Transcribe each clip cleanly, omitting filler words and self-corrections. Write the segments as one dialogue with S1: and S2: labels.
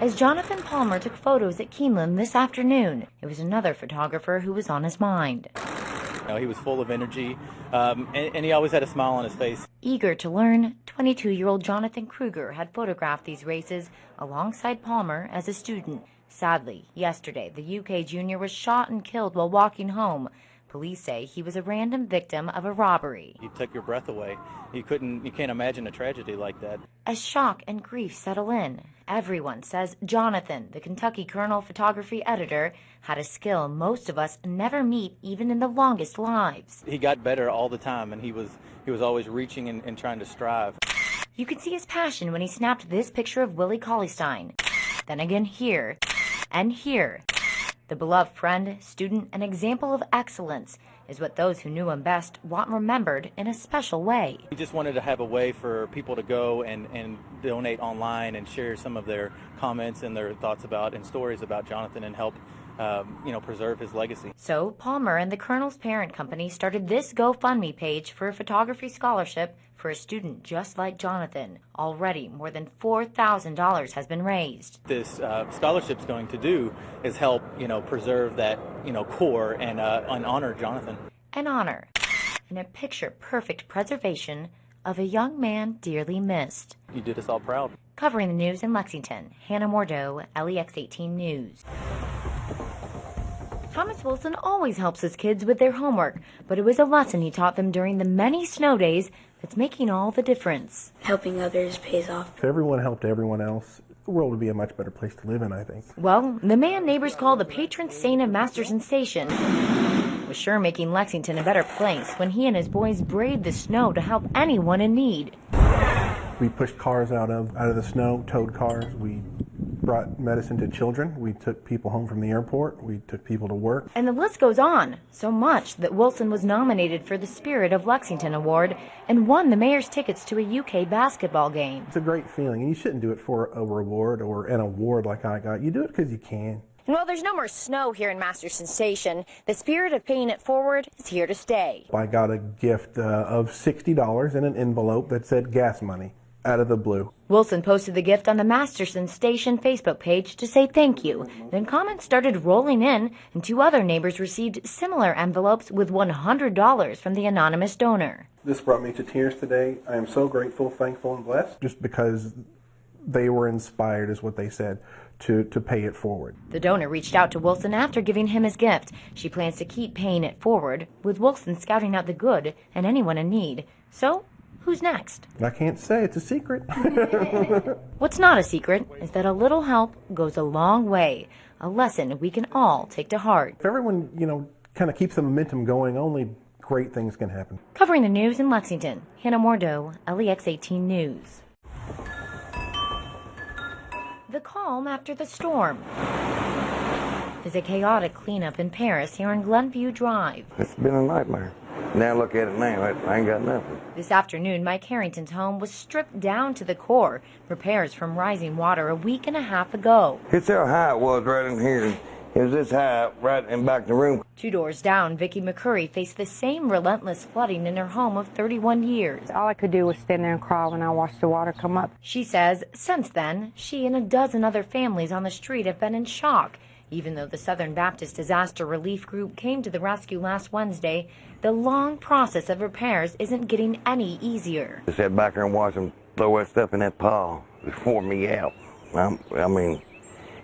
S1: As Jonathan Palmer took photos at Keeneland this afternoon, it was another photographer who was on his mind.
S2: He was full of energy, and he always had a smile on his face.
S1: Eager to learn, 22-year-old Jonathan Kruger had photographed these races alongside Palmer as a student. Sadly, yesterday, the UK junior was shot and killed while walking home. Police say he was a random victim of a robbery.
S2: He took your breath away. You can't imagine a tragedy like that.
S1: As shock and grief settle in, everyone says Jonathan, the Kentucky Colonel photography editor, had a skill most of us never meet even in the longest lives.
S2: He got better all the time, and he was always reaching and trying to strive.
S1: You could see his passion when he snapped this picture of Willie Cauley-Stein. Then again here, and here. The beloved friend, student, and example of excellence is what those who knew him best want remembered in a special way.
S2: He just wanted to have a way for people to go and donate online and share some of their comments and their thoughts about and stories about Jonathan and help preserve his legacy.
S1: So Palmer and the Colonel's parent company started this GoFundMe page for a photography scholarship for a student just like Jonathan. Already, more than $4,000 has been raised.
S2: This scholarship's going to do is help, preserve that, core and honor Jonathan.
S1: An honor and a picture-perfect preservation of a young man dearly missed.
S2: You did us all proud.
S1: Covering the news in Lexington, Hanna Mordoh, LEX 18 News. Thomas Wilson always helps his kids with their homework, but it was a lesson he taught them during the many snow days that's making all the difference.
S3: Helping others pays off.
S4: If everyone helped everyone else, the world would be a much better place to live in, I think.
S1: Well, the man neighbors call the patron saint of Masterson Station was sure making Lexington a better place when he and his boys braved the snow to help anyone in need.
S4: We pushed cars out of the snow, towed cars. We brought medicine to children. We took people home from the airport. We took people to work.
S1: And the list goes on. So much that Wilson was nominated for the Spirit of Lexington Award and won the mayor's tickets to a UK basketball game.
S4: It's a great feeling, and you shouldn't do it for a reward or an award like I got. You do it because you can.
S1: And while there's no more snow here in Masterson Station, the spirit of paying it forward is here to stay.
S4: I got a gift of $60 in an envelope that said gas money. Out of the blue.
S1: Wilson posted the gift on the Masterson Station Facebook page to say thank you. Then comments started rolling in, and two other neighbors received similar envelopes with $100 from the anonymous donor.
S4: This brought me to tears today. I am so grateful, thankful, and blessed. Just because they were inspired, is what they said, to pay it forward.
S1: The donor reached out to Wilson after giving him his gift. She plans to keep paying it forward, with Wilson scouting out the good and anyone in need. So, who's next?
S4: I can't say. It's a secret.
S1: What's not a secret is that a little help goes a long way, a lesson we can all take to heart.
S4: If everyone, kind of keeps the momentum going, only great things can happen.
S1: Covering the news in Lexington, Hanna Mordoh, LEX 18 News. The calm after the storm. There's a chaotic cleanup in Paris here on Glenview Drive.
S5: It's been a nightmare. Now look at it now, I ain't got nothing.
S1: This afternoon, Mike Harrington's home was stripped down to the core. Repairs from rising water a week and a half ago.
S5: It's how high it was right in here. It was this high right in back of the room.
S1: 2 doors down, Vicki McCurry faced the same relentless flooding in her home of 31 years.
S6: All I could do was stand there and cry when I watched the water come up.
S1: She says since then, she and a dozen other families on the street have been in shock. Even though the Southern Baptist Disaster Relief Group came to the rescue last Wednesday, the long process of repairs isn't getting any easier.
S5: I sat back there and watched them throw that stuff in that pile. It wore me out. I mean,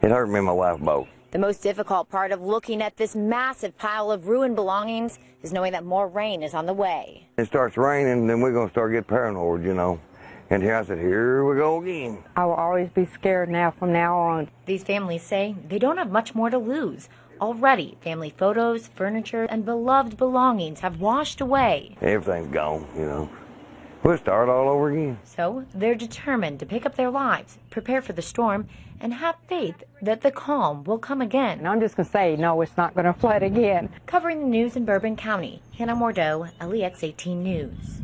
S5: it hurt me in my lifeboat.
S1: The most difficult part of looking at this massive pile of ruined belongings is knowing that more rain is on the way.
S5: It starts raining, then we're going to start getting paranoid, And here I said, here we go again.
S6: I will always be scared now from now on.
S1: These families say they don't have much more to lose. Already, family photos, furniture, and beloved belongings have washed away.
S5: Everything's gone, We'll start all over again.
S1: So they're determined to pick up their lives, prepare for the storm, and have faith that the calm will come again.
S6: And I'm just going to say, no, it's not going to flood again.
S1: Covering the news in Bourbon County, Hanna Mordoh, LEX 18 News.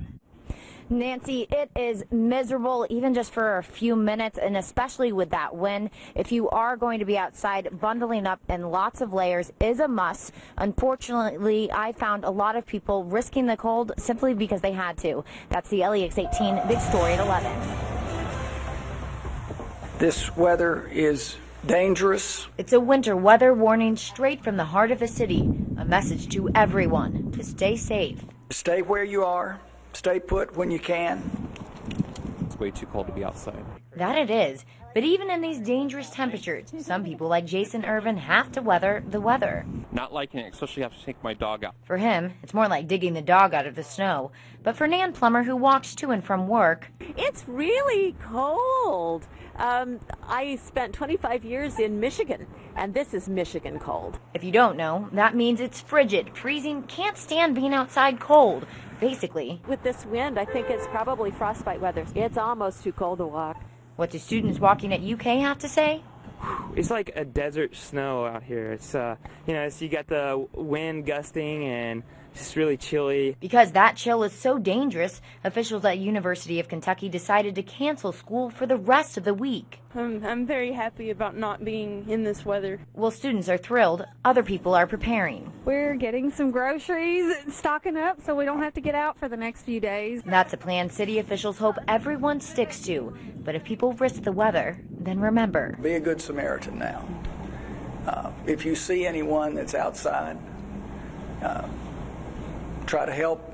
S1: Nancy, it is miserable even just for a few minutes, and especially with that wind. If you are going to be outside, bundling up in lots of layers is a must. Unfortunately, I found a lot of people risking the cold simply because they had to. That's the LEX 18 Big Story at 11.
S3: This weather is dangerous.
S1: It's a winter weather warning straight from the heart of the city. A message to everyone to stay safe.
S3: Stay where you are. Stay put when you can.
S7: It's way too cold to be outside.
S1: That it is. But even in these dangerous temperatures, some people like Jason Irvin have to weather the weather.
S7: Not liking it, especially have to take my dog out.
S1: For him, it's more like digging the dog out of the snow. But for Nan Plummer, who walks to and from work,
S8: it's really cold. I spent 25 years in Michigan, and this is Michigan cold.
S1: If you don't know, that means it's frigid, freezing, can't stand being outside cold, basically.
S8: With this wind, I think it's probably frostbite weather. It's almost too cold to walk.
S1: What do students walking at UK have to say?
S9: It's like a desert snow out here. It's, so you got the wind gusting and it's really chilly.
S1: Because that chill is so dangerous, officials at University of Kentucky decided to cancel school for the rest of the week.
S10: I'm very happy about not being in this weather.
S1: While students are thrilled, other people are preparing.
S11: We're getting some groceries, stocking up so we don't have to get out for the next few days.
S1: That's a plan city officials hope everyone sticks to. But if people risk the weather, then remember.
S3: Be a good Samaritan now. If you see anyone that's outside, try to help.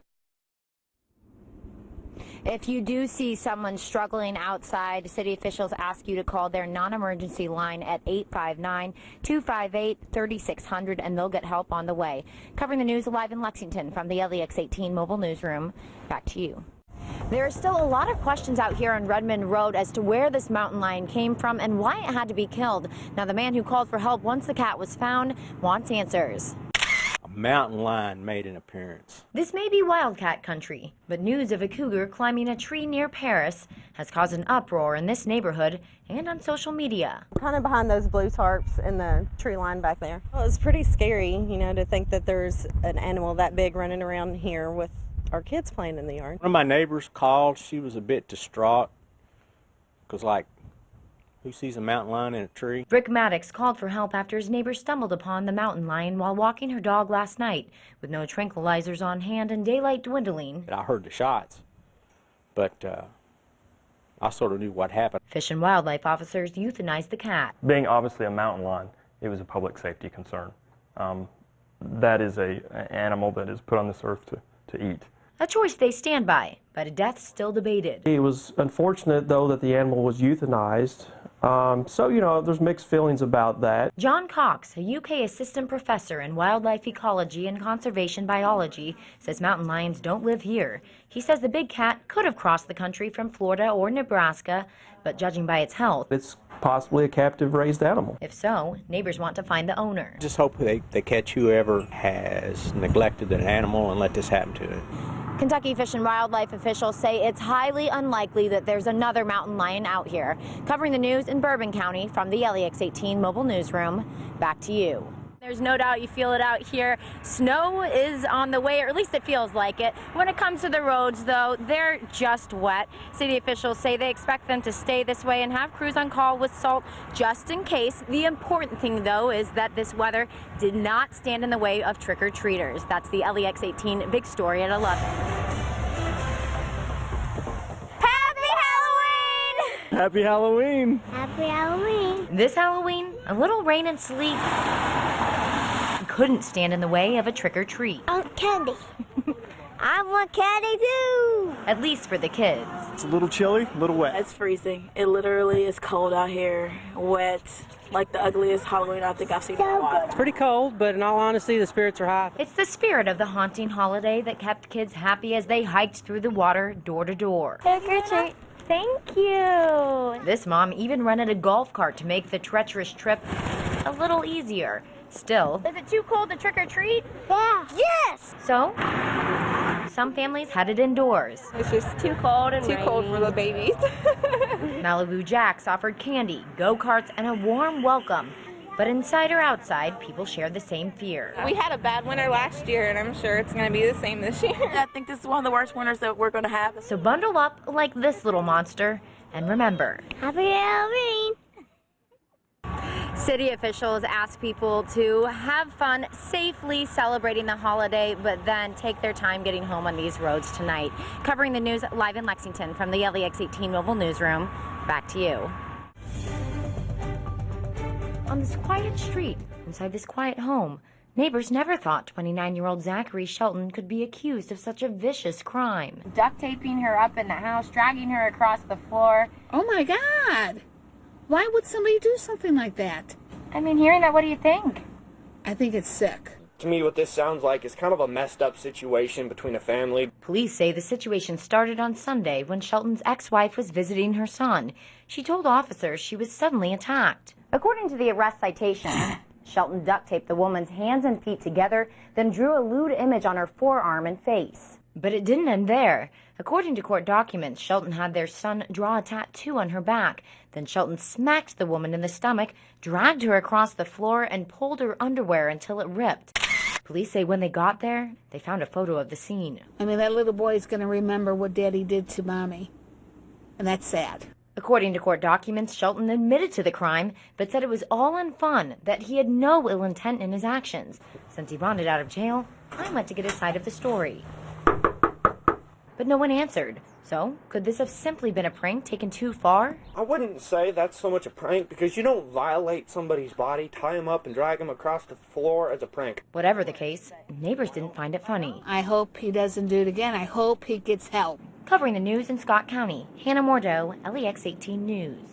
S1: If you do see someone struggling outside, city officials ask you to call their non-emergency line at 859-258-3600 and they'll get help on the way. Covering the news live in Lexington from the LEX18 mobile newsroom. Back to you. There are still a lot of questions out here on Redmond Road as to where this mountain lion came from and why it had to be killed. Now, the man who called for help once the cat was found wants answers.
S12: Mountain lion made an appearance.
S1: This may be wildcat country, but news of a cougar climbing a tree near Paris has caused an uproar in this neighborhood and on social media.
S13: Kind of behind those blue tarps in the tree line back there. Well, it's pretty scary, to think that there's an animal that big running around here with our kids playing in the yard.
S12: One of my neighbors called. She was a bit distraught because, who sees a mountain lion in a tree?
S1: Rick Maddox called for help after his neighbor stumbled upon the mountain lion while walking her dog last night. With no tranquilizers on hand and daylight dwindling,
S12: I heard the shots, but I sort of knew what happened.
S1: Fish and Wildlife officers euthanized the cat.
S14: Being obviously a mountain lion, it was a public safety concern. That is an animal that is put on this earth to eat.
S1: A choice they stand by, but a death still debated.
S15: It was unfortunate, though, that the animal was euthanized. There's mixed feelings about that.
S1: John Cox, a UK assistant professor in wildlife ecology and conservation biology, says mountain lions don't live here. He says the big cat could have crossed the country from Florida or Nebraska, but judging by its health,
S15: it's possibly a captive raised animal.
S1: If so, neighbors want to find the owner.
S12: Just hope they catch whoever has neglected an animal and let this happen to it.
S1: Kentucky Fish and Wildlife officials say it's highly unlikely that there's another mountain lion out here. Covering the news in Bourbon County from the LEX18 mobile newsroom, back to you. There's no doubt you feel it out here. Snow is on the way, or at least it feels like it. When it comes to the roads, though, they're just wet. City officials say they expect them to stay this way and have crews on call with salt just in case. The important thing, though, is that this weather did not stand in the way of trick-or-treaters. That's the LEX18 big story at 11.
S9: Happy Halloween!
S16: Happy Halloween!
S1: This Halloween, a little rain and sleet couldn't stand in the way of a trick-or-treat.
S16: I want candy. I want candy too!
S1: At least for the kids.
S9: It's a little chilly, a little wet.
S10: It's freezing. It literally is cold out here, wet, like the ugliest Halloween I think I've seen in a while.
S17: It's pretty cold, but in all honesty, the spirits are high.
S1: It's the spirit of the haunting holiday that kept kids happy as they hiked through the water door to door.
S16: Trick or treat. Thank you.
S1: This mom even rented a golf cart to make the treacherous trip a little easier. Still,
S16: is it too cold to trick or treat? Yeah. Yes.
S1: So, some families had it indoors.
S10: It's just too cold and
S13: too cold for the babies.
S1: Malibu Jacks offered candy, go-karts, and a warm welcome. But inside or outside, people share the same fear.
S10: We had a bad winter last year, and I'm sure it's going to be the same this year. I think this is one of the worst winters that we're going to have.
S1: So bundle up like this little monster, and remember,
S16: Happy Halloween!
S1: City officials ask people to have fun safely celebrating the holiday, but then take their time getting home on these roads tonight. Covering the news live in Lexington from the LEX18 mobile newsroom, back to you. On this quiet street, inside this quiet home, neighbors never thought 29-year-old Zachary Shelton could be accused of such a vicious crime.
S18: Duct taping her up in the house, dragging her across the floor.
S11: Oh my God! Why would somebody do something like that?
S18: I mean, hearing that, what do you think?
S11: I think it's sick.
S19: To me, what this sounds like is kind of a messed up situation between a family.
S1: Police say the situation started on Sunday when Shelton's ex-wife was visiting her son. She told officers she was suddenly attacked.
S20: According to the arrest citation, Shelton duct taped the woman's hands and feet together, then drew a lewd image on her forearm and face.
S1: But it didn't end there. According to court documents, Shelton had their son draw a tattoo on her back. Then Shelton smacked the woman in the stomach, dragged her across the floor, and pulled her underwear until it ripped. Police say when they got there, they found a photo of the scene.
S11: I mean, that little boy's going to remember what Daddy did to Mommy. And that's sad.
S1: According to court documents, Shelton admitted to the crime, but said it was all in fun, that he had no ill intent in his actions. Since he bonded out of jail, I went to get his side of the story. But no one answered. So, could this have simply been a prank taken too far?
S19: I wouldn't say that's so much a prank because you don't violate somebody's body, tie him up, and drag him across the floor as a prank.
S1: Whatever the case, neighbors didn't find it funny.
S11: I hope he doesn't do it again. I hope he gets help.
S1: Covering the news in Scott County, Hanna Mordoh, LEX 18 News.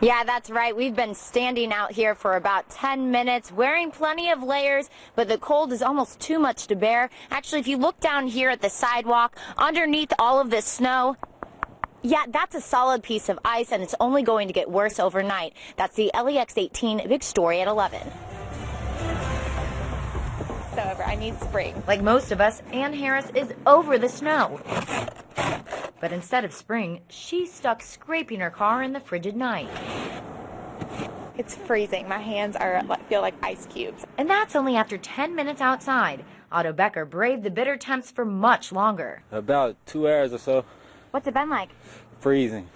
S18: Yeah, that's right. We've been standing out here for about 10 minutes, wearing plenty of layers, but the cold is almost too much to bear. Actually, if you look down here at the sidewalk, underneath all of this snow, yeah, that's a solid piece of ice, and it's only going to get worse overnight. That's the LEX 18 big story at 11. However, I need spring.
S1: Like most of us, Ann Harris is over the snow. But instead of spring, she's stuck scraping her car in the frigid night.
S18: It's freezing. My hands feel like ice cubes.
S1: And that's only after 10 minutes outside. Otto Becker braved the bitter temps for much longer.
S12: About 2 hours or so.
S18: What's it been like?
S12: Freezing.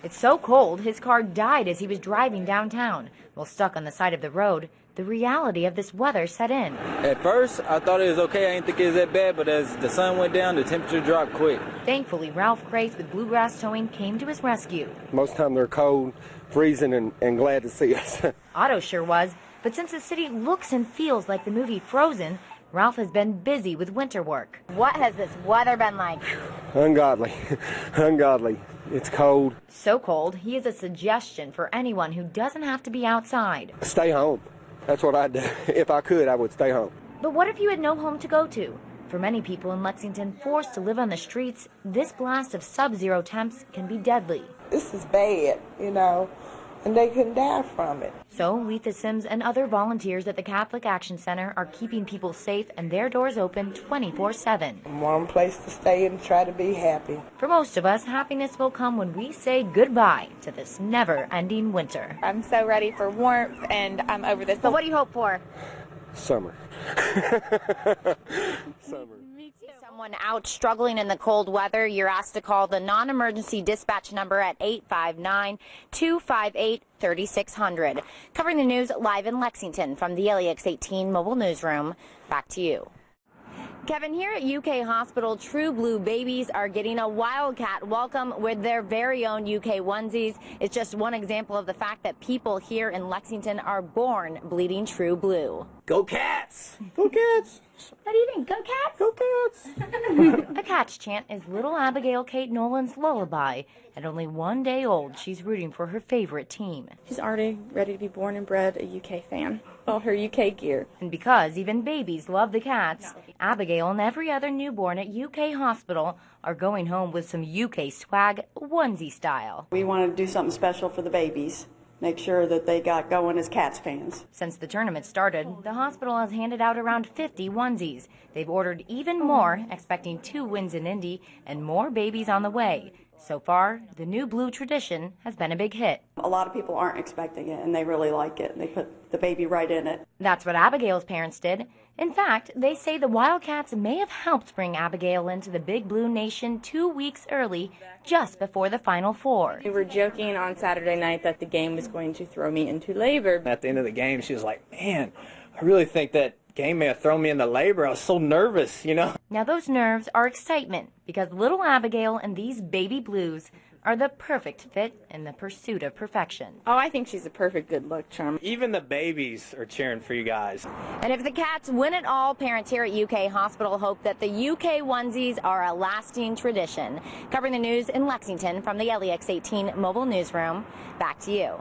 S1: It's so cold, his car died as he was driving downtown. While stuck on the side of the road, the reality of this weather set in.
S12: At first, I thought it was okay. I didn't think it was that bad, but as the sun went down, the temperature dropped quick.
S1: Thankfully, Ralph Grace with Bluegrass Towing came to his rescue.
S21: Most of the time they're cold, freezing, and glad to see us.
S1: Otto sure was, but since the city looks and feels like the movie Frozen, Ralph has been busy with winter work.
S18: What has this weather been like?
S21: Ungodly. Ungodly. It's cold.
S1: So cold, he has a suggestion for anyone who doesn't have to be outside.
S21: Stay home. That's what I'd do. If I could, I would stay home.
S1: But what if you had no home to go to? For many people in Lexington forced to live on the streets, this blast of sub-zero temps can be deadly.
S22: This is bad, and they can die from it.
S1: So, Letha Sims and other volunteers at the Catholic Action Center are keeping people safe and their doors open 24/7.
S22: One place to stay and try to be happy.
S1: For most of us, happiness will come when we say goodbye to this never-ending winter.
S18: I'm so ready for warmth, and I'm over this. So what do you hope for?
S21: Summer.
S18: Summer. Someone out struggling in the cold weather, you're asked to call the non-emergency dispatch number at 859-258-3600. Covering the news live in Lexington from the LEX 18 mobile newsroom. Back to you. Kevin, here at UK Hospital, True Blue babies are getting a Wildcat welcome with their very own UK onesies. It's just one example of the fact that people here in Lexington are born bleeding True Blue.
S12: Go Cats!
S21: Go Cats!
S18: What do you think? Go Cats?
S21: Go Cats!
S1: A Cats chant is little Abigail Kate Nolan's lullaby. At only 1 day old, she's rooting for her favorite team.
S23: She's already ready to be born and bred a UK fan. All her UK gear.
S1: And because even babies love the Cats, Abigail and every other newborn at UK Hospital are going home with some UK swag onesie style.
S24: We want to do something special for the babies. Make sure that they got going as Cats fans.
S1: Since the tournament started, the hospital has handed out around 50 onesies. They've ordered even more, expecting 2 wins in Indy and more babies on the way. So far, the new blue tradition has been a big hit.
S24: A lot of people aren't expecting it, and they really like it. They put the baby right in it.
S1: That's what Abigail's parents did. In fact, they say the Wildcats may have helped bring Abigail into the Big Blue Nation 2 weeks early, just before the Final Four.
S23: We were joking on Saturday night that the game was going to throw me into labor.
S12: At the end of the game, she was like, man, I really think that game may have thrown me into labor. I was so nervous,
S1: Now those nerves are excitement, because little Abigail and these baby blues are the perfect fit in the pursuit of perfection.
S23: Oh, I think she's a perfect good luck charm.
S2: Even the babies are cheering for you guys.
S1: And if the cats win it all, parents here at UK Hospital hope that the UK onesies are a lasting tradition. Covering the news in Lexington from the LEX 18 mobile newsroom, back to you.